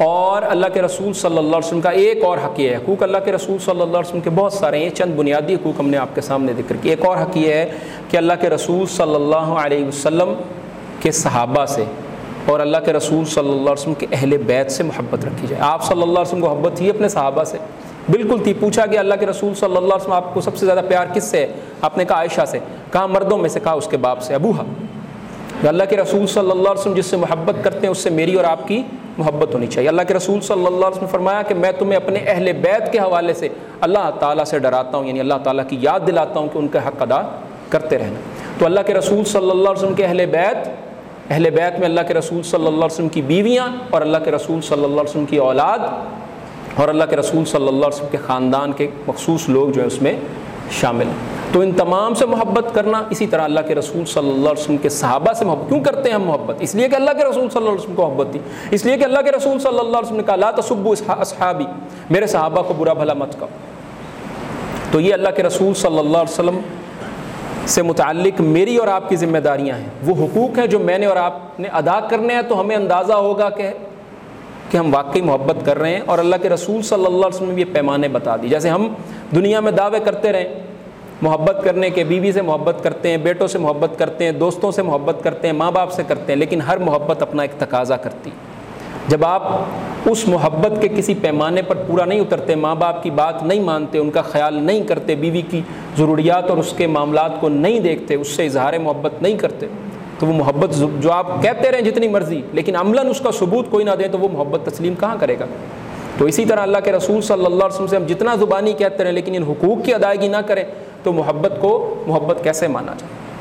اور اللہ کے رسول صلی اللہ علیہ وسلم کا ایک اور حق یہ ہے، حقوق اللہ کے رسول صلی اللہ علیہ وسلم کے بہت سارے ہیں، چند بنیادی حقوق ہم نے آپ کے سامنے ذکر کیے۔ ایک اور حق یہ ہے کہ اللہ کے رسول صلی اللہ علیہ وسلم کے صحابہ سے اور اللہ کے رسول صلی اللہ علیہ وسلم کے اہل بیت سے محبت رکھی جائے۔ آپ صلی اللہ علیہ وسلم کو محبت تھی اپنے صحابہ سے، بالکل تھی۔ پوچھا کہ اللہ کے رسول صلی اللہ علیہ وسلم آپ کو سب سے زیادہ پیار کس سے ہے؟ آپ نے کہا عائشہ سے۔ کہا مردوں میں سے؟ کہا اس کے باپ سے، ابوہا۔ اللہ کے رسول صلی اللہ علیہ وسلم جس سے محبت کرتے ہیں اس سے میری اور آپ کی محبت ہونی چاہیے۔ اللہ کے رسول صلی اللہ علیہ وسلم نے فرمایا کہ میں تمہیں اپنے اہل بیت کے حوالے سے اللہ تعالیٰ سے ڈراتا ہوں، یعنی اللہ تعالیٰ کی یاد دلاتا ہوں کہ ان کا حق ادا کرتے رہنا۔ تو اللہ کے رسول صلی اللہ علیہ وسلم کے اہل بیت میں اللہ کے رسول صلی اللہ علیہ وسلم کی بیویاں اور اللہ کے رسول صلی اللہ علیہ وسلم کی اولاد اور اللہ کے رسول صلی اللہ علیہ وسلم کے خاندان کے مخصوص لوگ جو ہیں اس میں شامل ہیں۔ تو ان تمام سے محبت کرنا، اسی طرح اللہ کے رسول صلی اللہ علیہ وسلم کے صحابہ سے محبت۔ کیوں کرتے ہیں ہم محبت؟ اس لیے کہ اللہ کے رسول صلی اللہ علیہ وسلم کو محبت تھی، اس لیے کہ اللہ کے رسول صلی اللہ علیہ وسلم نے کہا لا تسبوا اصحابی، میرے صحابہ کو برا بھلا مت کہو۔ تو یہ اللہ کے رسول صلی اللہ علیہ وسلم سے متعلق میری اور آپ کی ذمہ داریاں ہیں، وہ حقوق ہیں جو میں نے اور آپ نے ادا کرنے ہیں۔ تو ہمیں اندازہ ہوگا کہ ہم واقعی محبت کر رہے ہیں، اور اللہ کے رسول صلی اللہ علیہ وسلم نے یہ پیمانے بتا دی۔ جیسے ہم دنیا میں دعوے کرتے رہیں محبت کرنے کے، بیوی سے محبت کرتے ہیں، بیٹوں سے محبت کرتے ہیں، دوستوں سے محبت کرتے ہیں، ماں باپ سے کرتے ہیں، لیکن ہر محبت اپنا ایک تقاضا کرتی۔ جب آپ اس محبت کے کسی پیمانے پر پورا نہیں اترتے، ماں باپ کی بات نہیں مانتے، ان کا خیال نہیں کرتے، بیوی کی ضروریات اور اس کے معاملات کو نہیں دیکھتے، اس سے اظہار محبت نہیں کرتے، تو وہ محبت جو آپ کہتے رہیں جتنی مرضی لیکن عملاً اس کا ثبوت کوئی نہ دے تو وہ محبت تسلیم کہاں کرے گا؟ تو اسی طرح اللہ کے رسول صلی اللہ علیہ وسلم سے ہم جتنا زبانی کہتے رہیں لیکن ان حقوق کی ادائیگی نہ کریں تو محبت کیسے مانا جائے؟